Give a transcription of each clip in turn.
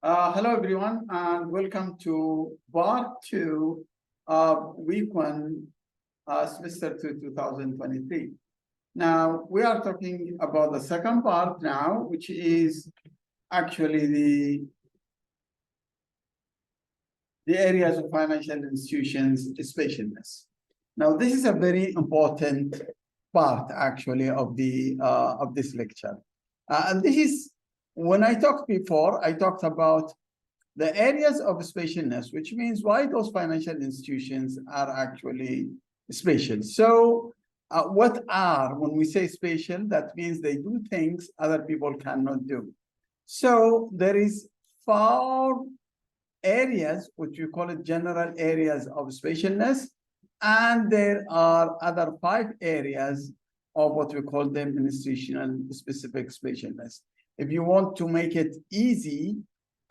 Hello, everyone, and welcome to part two of week one, semester 2, 2023. Now, we are talking about the second part now, which is actually the areas of financial institutions specialness. Now, this is a very important part actually of this lecture. And this is, when I talked before, I talked about the areas of specialness, which means why those financial institutions are actually special. So when we say special, that means they do things other people cannot do. So there is 4 areas, which we call it general areas of specialness, and there are other 5 areas of what we call them institutional specific specialness. If you want to make it easy,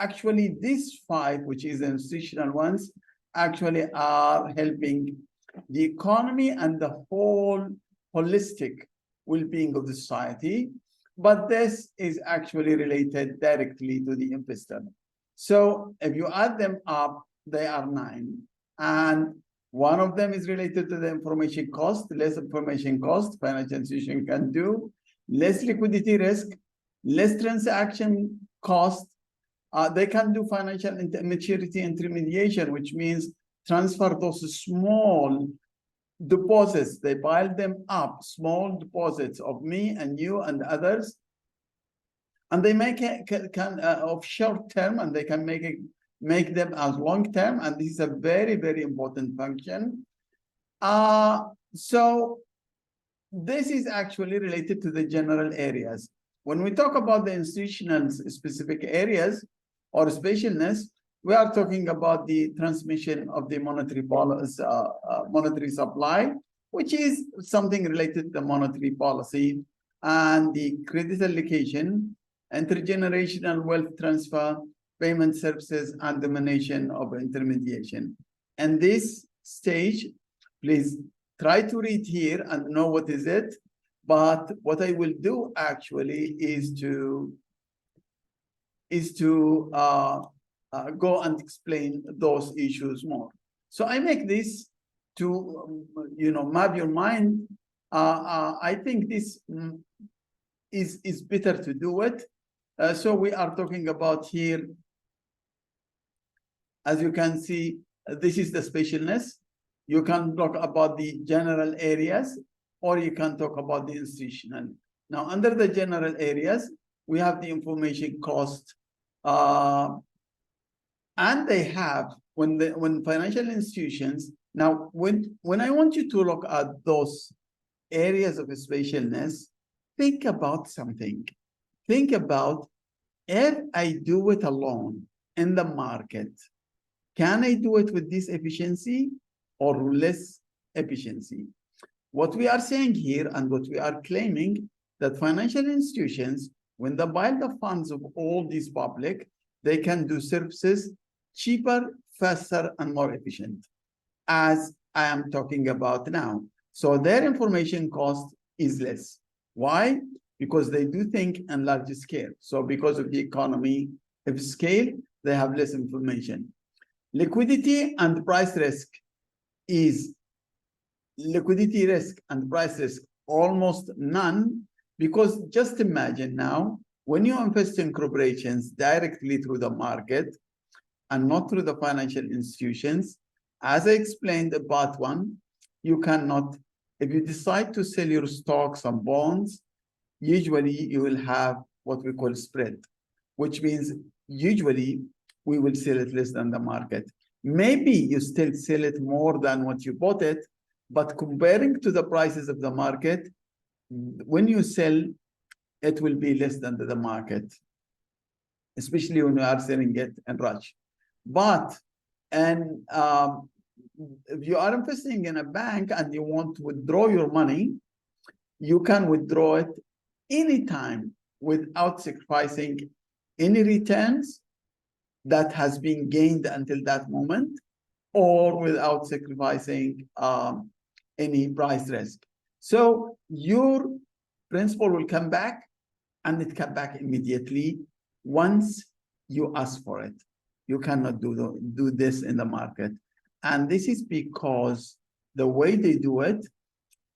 actually these 5, which is institutional ones, actually are helping the economy and the whole holistic well-being of the society. But this is actually related directly to the investor. So if you add them up, they are 9. And one of them is related to the information cost. Less information cost, financial institution can do. Less liquidity risk, less transaction cost. They can do financial maturity intermediation, which means transfer those small deposits. They pile them up, small deposits of me and you and others. And they make it of short term, and they can make them as long term. And this is a very, very important function. So this is actually related to the general areas. When we talk about the institutional specific areas or specialness, we are talking about the transmission of the monetary policy, monetary supply, which is something related to the monetary policy, and the credit allocation, intergenerational wealth transfer, payment services, and domination of intermediation. And this stage, please try to read here and know what is it. But what I will do actually is to go and explain those issues more. So I make this to map your mind. I think this is better to do it. So we are talking about here, as you can see, this is the specialness. You can talk about the general areas, or you can talk about the institutional. Now, under the general areas, we have the information cost, and they have when financial institutions. Now, when I want you to look at those areas of specialness, think about something. Think about, if I do it alone in the market, can I do it with this efficiency or less efficiency? What we are saying here and what we are claiming, that financial institutions, when they buy the funds of all these public, they can do services cheaper, faster, and more efficient, as I am talking about now. So their information cost is less. Why? Because they do think in large scale. So because of the economy of scale, they have less information. Liquidity and price risk is liquidity risk and price risk almost none, because just imagine now, when you invest in corporations directly through the market and not through the financial institutions, as I explained in part 1, you cannot, if you decide to sell your stocks and bonds, usually you will have what we call spread, which means usually we will sell it less than the market. Maybe you still sell it more than what you bought it, but comparing to the prices of the market, when you sell, it will be less than the market, especially when you are selling it in rush. But if you are investing in a bank and you want to withdraw your money, you can withdraw it anytime without sacrificing any returns that has been gained until that moment, or without sacrificing any price risk. So your principal will come back, and it come back immediately once you ask for it. You cannot do this in the market. And this is because the way they do it,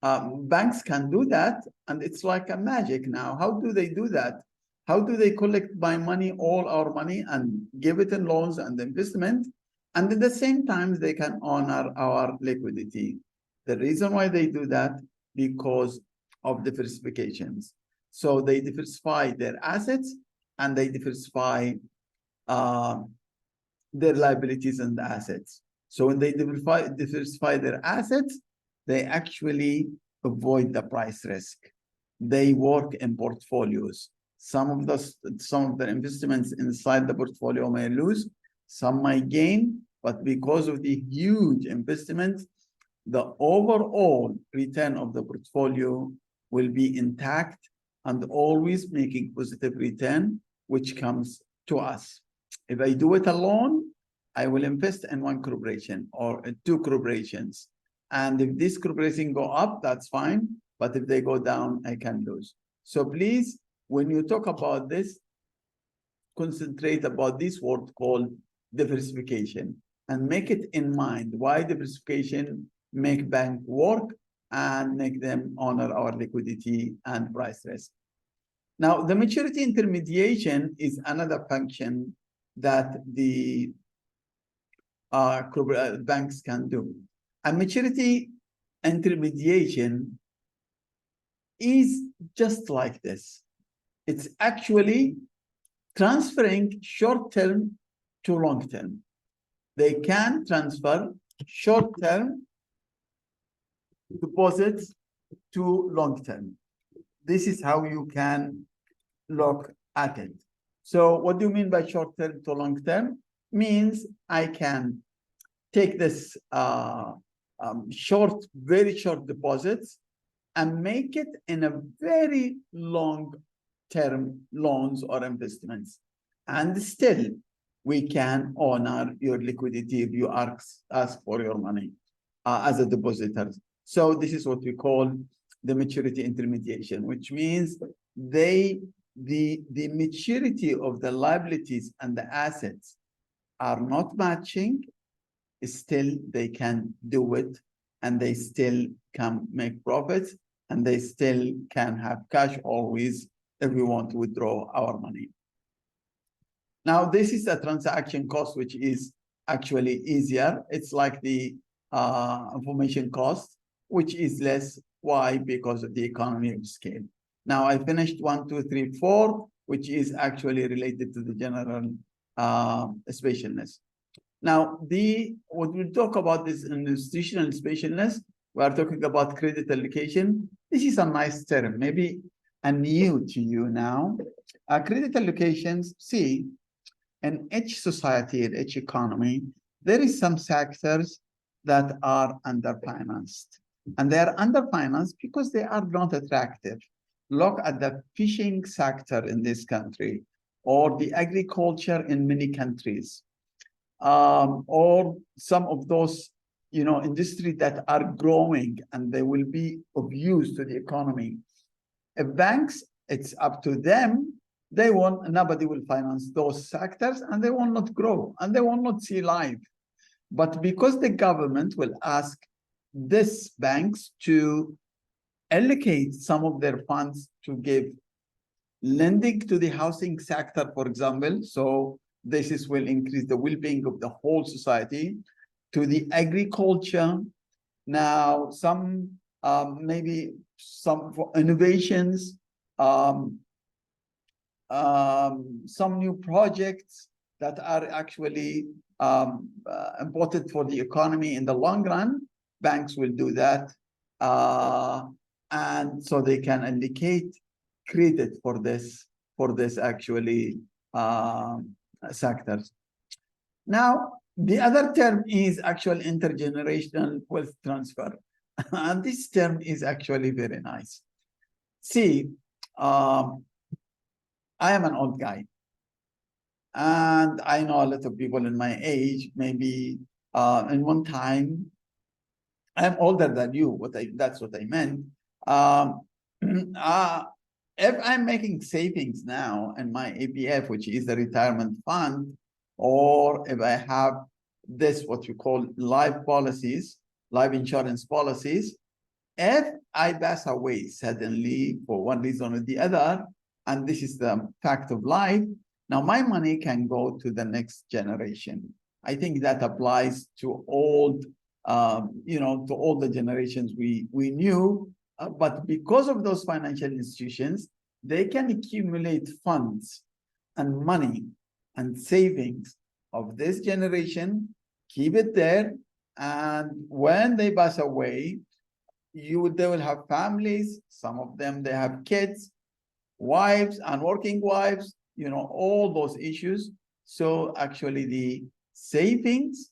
banks can do that, and it's like a magic now. How do they do that? How do they collect my money, all our money, and give it in loans and investment? And at the same time, they can honor our liquidity. The reason why they do that, because of diversifications. So they diversify their assets and they diversify their liabilities and assets. So when they diversify their assets, they actually avoid the price risk. They work in portfolios. Some of the investments inside the portfolio may lose, some might gain, but because of the huge investment, the overall return of the portfolio will be intact and always making positive return, which comes to us. If I do it alone, I will invest in one corporation or two corporations. And if this corporation go up, that's fine. But if they go down, I can lose. So please, when you talk about this, concentrate about this word called diversification and make it in mind why diversification make bank work and make them honor our liquidity and price risk. Now, the maturity intermediation is another function that the banks can do. And maturity intermediation is just like this. It's actually transferring short-term to long-term. They can transfer short-term deposits to long-term. This is how you can look at it. So what do you mean by short-term to long-term? Means I can take this very short deposits and make it in a very long-term loans or investments. And still, we can honor your liquidity if you ask for your money as a depositor. So this is what we call the maturity intermediation, which means the maturity of the liabilities and the assets are not matching. Still they can do it, and they still can make profits, and they still can have cash always if we want to withdraw our money. Now, this is a transaction cost, which is actually easier. It's like the information cost, which is less. Why? Because of the economy of scale. Now, I finished 1, 2, 3, 4, which is actually related to the general spatialness. Now, when we talk about this institutional spatialness, we are talking about credit allocation. This is a nice term, maybe new to you now. Credit allocations, see, in each society, in each economy, there is some sectors that are underfinanced. And they are underfinanced because they are not attractive. Look at the fishing sector in this country, or the agriculture in many countries, or some of those, industries that are growing and they will be of use to the economy. If banks, it's up to them. Nobody will finance those sectors, and they will not grow, and they will not see life. But because the government will ask these banks to allocate some of their funds to give lending to the housing sector, for example, so this will increase the well-being of the whole society, to the agriculture. Now, maybe some innovations, some new projects that are actually important for the economy in the long run. Banks will do that, and so they can indicate credit for this actually sectors. Now, the other term is actually intergenerational wealth transfer. And this term is actually very nice. See, I am an old guy, and I know a lot of people in my age. Maybe in one time, I'm older than you. That's what I meant. If I'm making savings now in my APF, which is the retirement fund, or if I have this, what you call life policies, life insurance policies, if I pass away suddenly for one reason or the other, and this is the fact of life, now my money can go to the next generation. I think that applies to old, to all the generations we knew. But because of those financial institutions, they can accumulate funds and money and savings of this generation, keep it there, and when they pass away, they will have families. Some of them, they have kids, wives, and working wives, all those issues. So actually the savings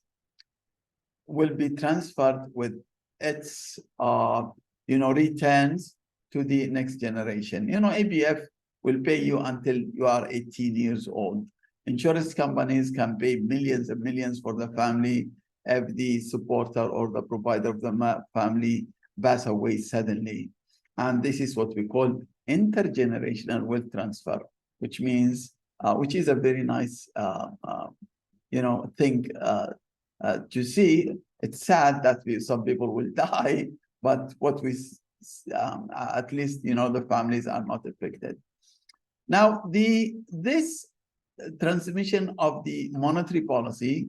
will be transferred with its, returns to the next generation. ABF will pay you until you are 18 years old. Insurance companies can pay millions and millions for the family if the supporter or the provider of the family pass away suddenly. And this is what we call intergenerational wealth transfer, which means, which is a very nice, thing to see. It's sad that some people will die, but what we, at least, the families are not affected. Now, this transmission of the monetary policy,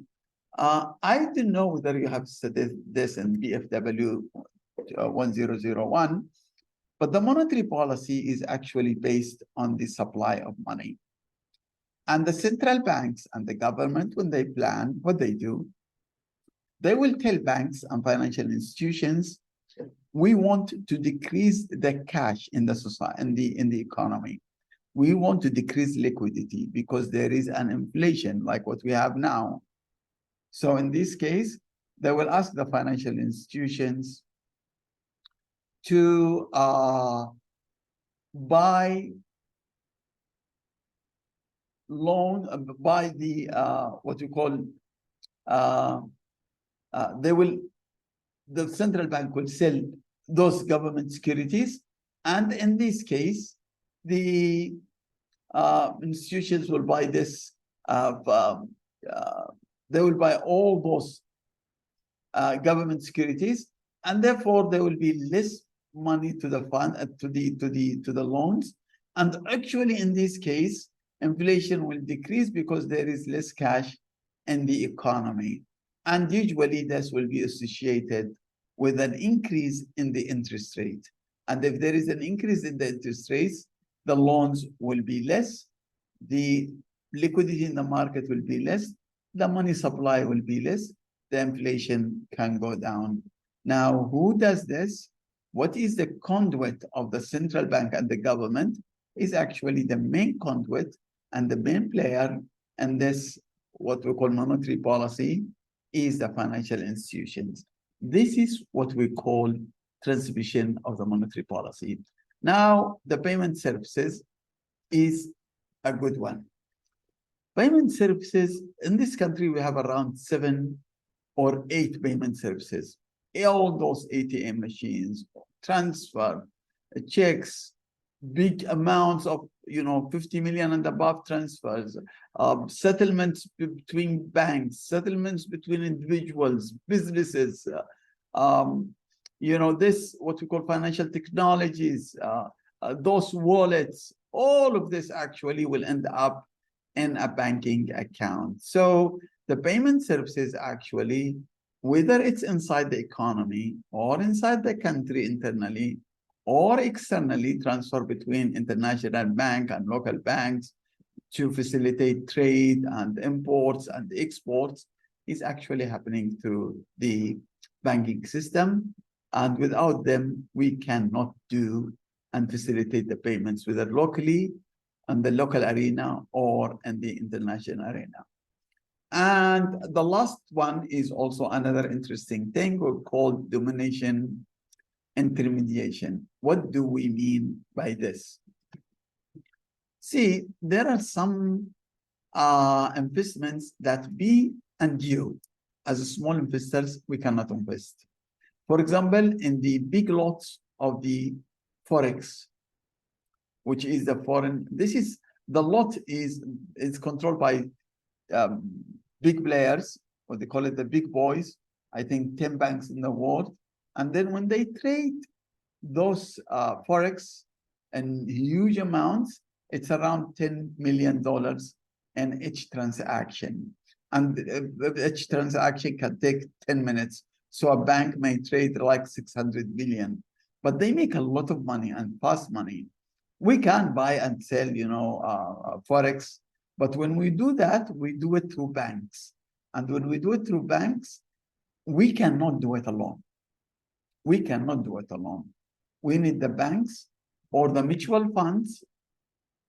I don't know whether you have studied this in BFW 1001, but the monetary policy is actually based on the supply of money. And the central banks and the government, when they plan, what they do, they will tell banks and financial institutions, we want to decrease the cash in the society, in the economy. We want to decrease liquidity because there is an inflation like what we have now. So in this case, they will ask the financial institutions to buy the what you call the central bank will sell those government securities, and in this case, the institutions will buy this. They will buy all those government securities, and therefore there will be less money to the fund, to the loans. And actually, in this case, inflation will decrease because there is less cash in the economy. And usually this will be associated with an increase in the interest rate. And if there is an increase in the interest rates, the loans will be less, the liquidity in the market will be less, the money supply will be less, the inflation can go down. Now, who does this? What is the conduit of the central bank and the government is actually the main conduit and the main player in this, what we call monetary policy, is the financial institutions. This is what we call transmission of the monetary policy. Now, the payment services is a good one. Payment services, in this country, we have around 7 or 8 payment services. All those ATM machines, transfer, checks, big amounts of 50 million and above transfers, settlements between banks, settlements between individuals, businesses, this what we call financial technologies, those wallets, all of this actually will end up in a banking account. So the payment services actually, whether it's inside the economy or inside the country internally or externally, transfer between international bank and local banks to facilitate trade and imports and exports is actually happening through the banking system. And without them, we cannot do and facilitate the payments, whether locally in the local arena or in the international arena. And the last one is also another interesting thing we call domination intermediation. What do we mean by this? See, there are some investments that we and you, as small investors, we cannot invest. For example, in the big lots of the Forex, which is the foreign. This is the lot is controlled by big players, what they call it, the big boys. I think 10 banks in the world. And then when they trade those forex in huge amounts, it's around $10 million in each transaction. And each transaction can take 10 minutes. So a bank may trade like 600 billion, but they make a lot of money and fast money. We can buy and sell, forex, but when we do that, we do it through banks. And when we do it through banks, we cannot do it alone. We cannot do it alone. We need the banks or the mutual funds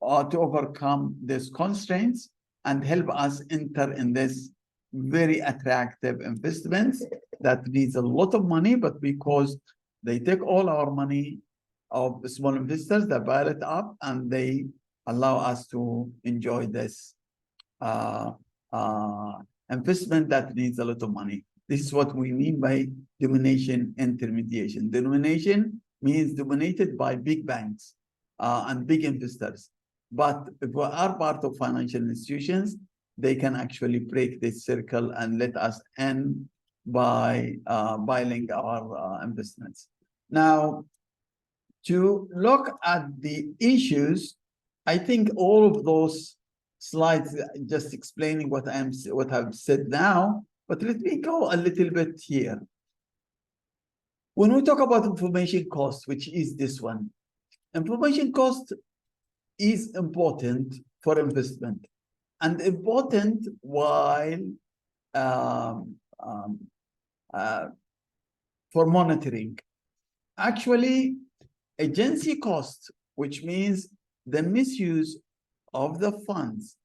to overcome these constraints and help us enter in this very attractive investments that needs a lot of money, but because they take all our money of the small investors, they buy it up and they allow us to enjoy this investment that needs a lot of money. This is what we mean by domination intermediation. Domination means dominated by big banks and big investors. But if we are part of financial institutions, they can actually break this circle and let us end by buying our investments. Now, to look at the issues, I think all of those slides just explaining what I've said now, but let me go a little bit here. When we talk about information cost, which is this one, information cost is important for investment and important while for monitoring. Actually, agency cost, which means the misuse of the funds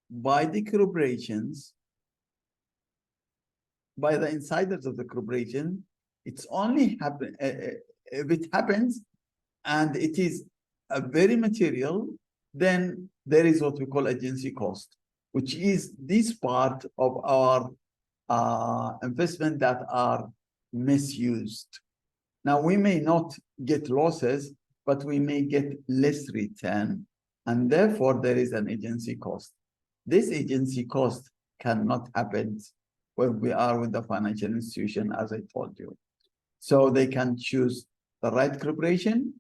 by the corporations, by the insiders of the corporation, it's only happen if it happens and it is a very material, then there is what we call agency cost, which is this part of our investment that are misused. Now, we may not get losses, but we may get less return, and therefore there is an agency cost. This agency cost cannot happen when we are with the financial institution, as I told you. So they can choose the right corporation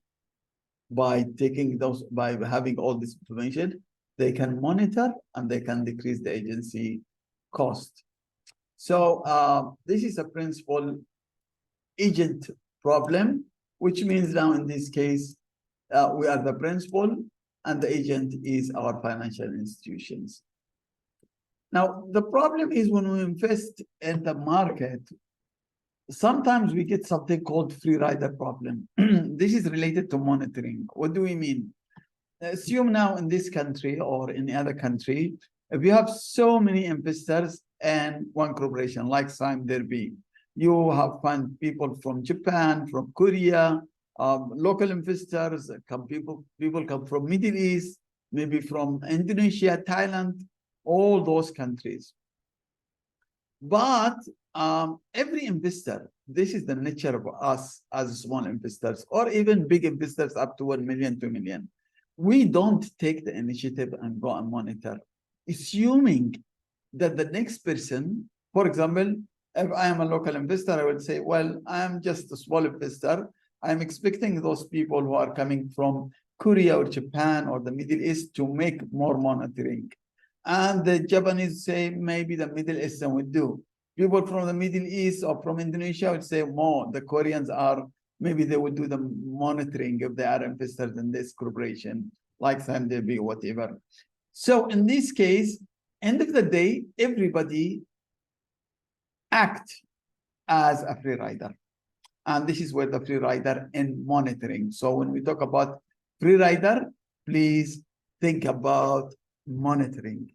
by taking those, by having all this information, they can monitor and they can decrease the agency cost. So this is a principal agent problem, which means now in this case, we are the principal and the agent is our financial institutions. Now, the problem is when we invest in the market, sometimes we get something called free rider problem. This is related to monitoring. What do we mean? Assume now in this country or in the other country, if you have so many investors and one corporation like Sime Derby, you have found people from Japan, from Korea, local investors, people come from Middle East, maybe from Indonesia, Thailand, all those countries. But every investor, this is the nature of us as small investors, or even big investors up to 1 million, 2 million. We don't take the initiative and go and monitor, assuming that the next person, for example, if I am a local investor, I would say, well, I am just a small investor. I'm expecting those people who are coming from Korea or Japan or the Middle East to make more monitoring. And the Japanese say maybe the Middle Eastern would do. People from the Middle East or from Indonesia would say more. The Koreans are, maybe they would do the monitoring if they are investors in this corporation, like Sime Derby or whatever. So in this case, end of the day, everybody act as a free rider. And this is where the free rider and monitoring. So when we talk about free rider, please think about monitoring.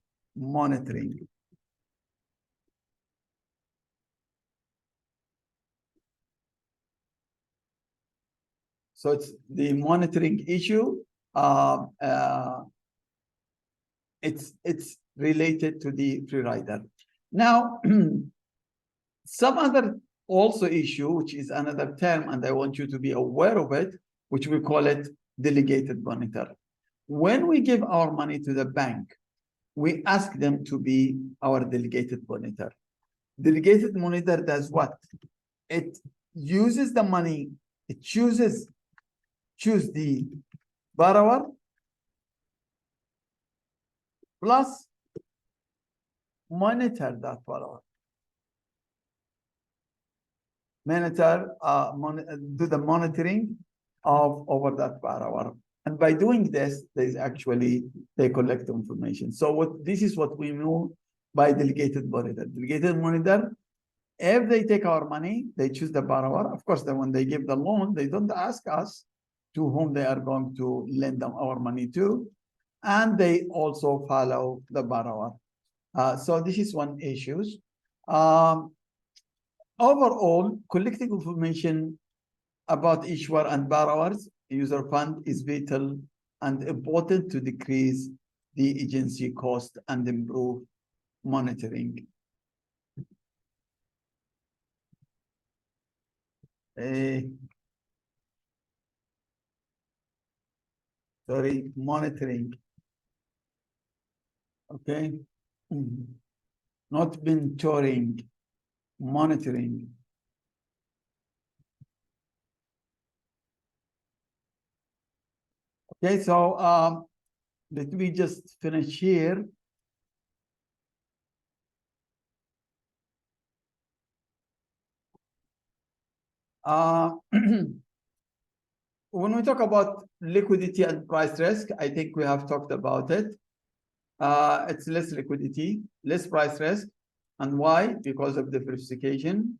So it's the monitoring issue. It's related to the free rider. Now, some other also issue, which is another term, and I want you to be aware of it, which we call it delegated monitor. When we give our money to the bank, we ask them to be our delegated monitor. Delegated monitor does what? It uses the money, it choose the borrower plus monitor that borrower. Monitor, do the monitoring of over that borrower. And by doing this, there's actually, they collect information. So this is what we know by delegated monitor. Delegated monitor, if they take our money, they choose the borrower. Of course, then when they give the loan, they don't ask us to whom they are going to lend them our money to. And they also follow the borrower. So this is one issue. Overall, collecting information about issuer and borrowers, user fund is vital and important to decrease the agency cost and improve monitoring. Monitoring. Okay. Not mentoring, monitoring. Okay, so let me just finish here. When we talk about liquidity and price risk, I think we have talked about it. It's less liquidity, less price risk. And why? Because of diversification.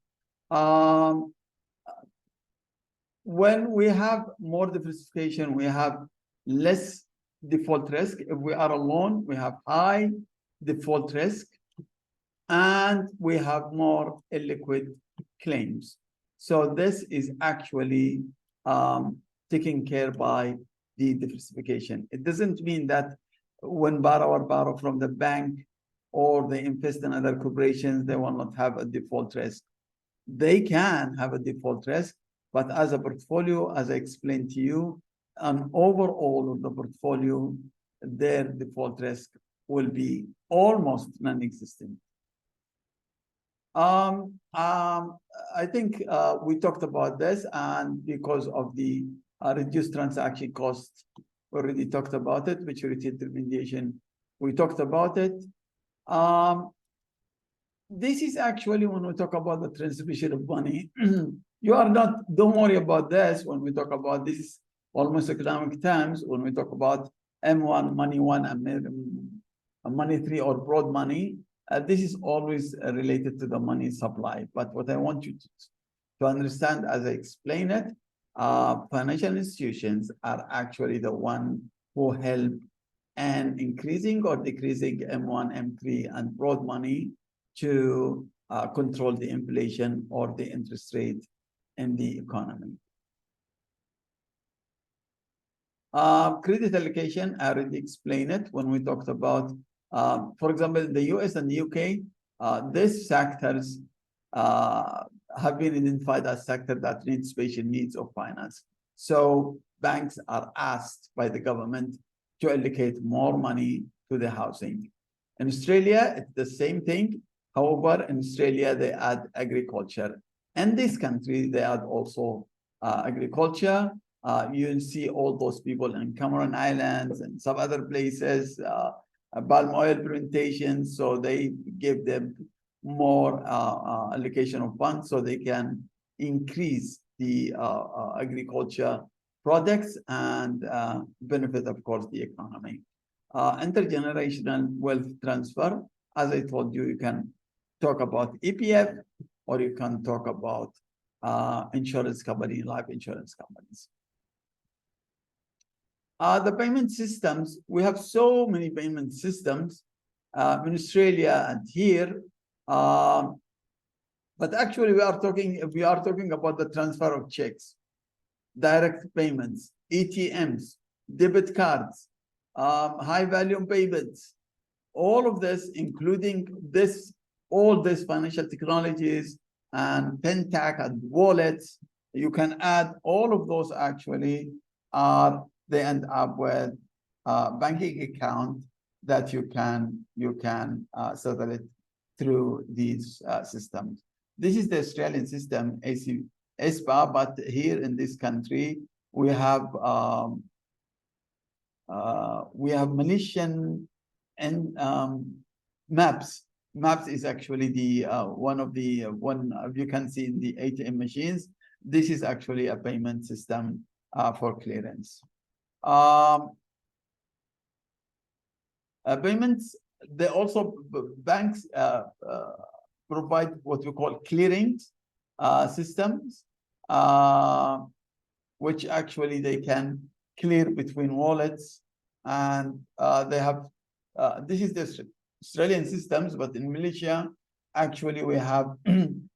When we have more diversification, we have less default risk. If we are alone, we have high default risk, and we have more illiquid claims. So this is actually taken care by the diversification. It doesn't mean that when borrower borrow from the bank or they invest in other corporations, they will not have a default risk. They can have a default risk, but as a portfolio, as I explained to you, overall of the portfolio, their default risk will be almost non-existent. I think we talked about this, and because of the reduced transaction cost, we already talked about it. Maturity intermediation, we talked about it. This is actually when we talk about the transmission of money. You are not, don't worry about this when we talk about this is almost economic terms. When we talk about M1, money one, and money three, or broad money, this is always related to the money supply. But what I want you to understand as I explain it, financial institutions are actually the one who help in increasing or decreasing M1, M3, and broad money to control the inflation or the interest rate in the economy. Credit allocation, I already explained it when we talked about, for example, the US and the UK, these sectors have been identified as sectors that need special needs of finance. So banks are asked by the government to allocate more money to the housing. In Australia, it's the same thing. However, in Australia, they add agriculture. In this country, they add also agriculture. You see all those people in Cameron Islands and some other places, palm oil plantations. So they give them more allocation of funds so they can increase the agriculture products and benefit, of course, the economy. Intergenerational wealth transfer, as I told you, you can talk about EPF, or you can talk about insurance company, life insurance companies. The payment systems, we have so many payment systems in Australia and here, but actually we are talking about the transfer of checks, direct payments, ATMs, debit cards, high volume payments, all of this, including this, all these financial technologies and fintech and wallets, you can add all of those actually they end up with banking account that you can settle it through these systems. This is the Australian system, ASPA, but here in this country we have Malaysian and MAPS. MAPS is actually the one you can see in the ATM machines. This is actually a payment system for clearance. Payments, they also banks provide what we call clearing systems, which actually they can clear between wallets, and they have this is the Australian systems, but in Malaysia actually we have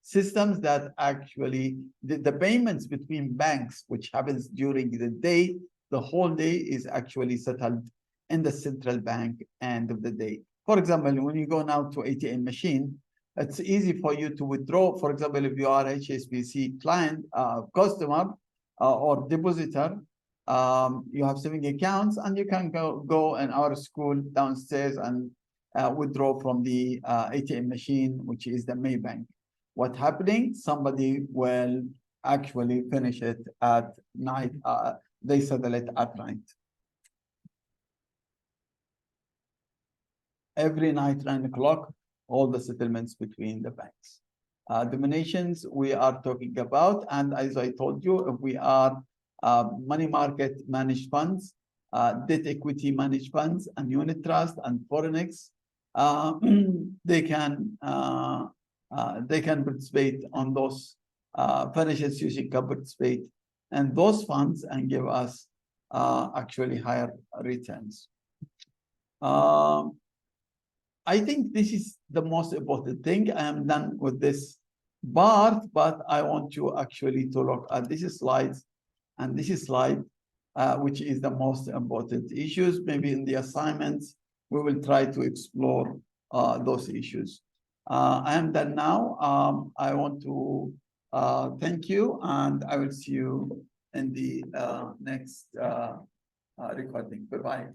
systems that actually the payments between banks, which happens during the day, the whole day is actually settled in the central bank end of the day. For example, when you go now to ATM machine, it's easy for you to withdraw. For example, if you are HSBC client, customer or depositor, you have saving accounts, and you can go in our school downstairs and withdraw from the ATM machine, which is the Maybank. What's happening? Somebody will actually finish it at night. They settle it at night. Every night, 9 o'clock, all the settlements between the banks. Dominations we are talking about, and as I told you, if we are money market managed funds, debt equity managed funds, and unit trust and foreignex, they can participate on those financial institutions can participate and those funds and give us actually higher returns. I think this is the most important thing. I am done with this part, but I want you actually to look at this slide and this slide, which is the most important issues. Maybe in the assignments, we will try to explore those issues. I am done now. I want to thank you, and I will see you in the next recording. Bye-bye.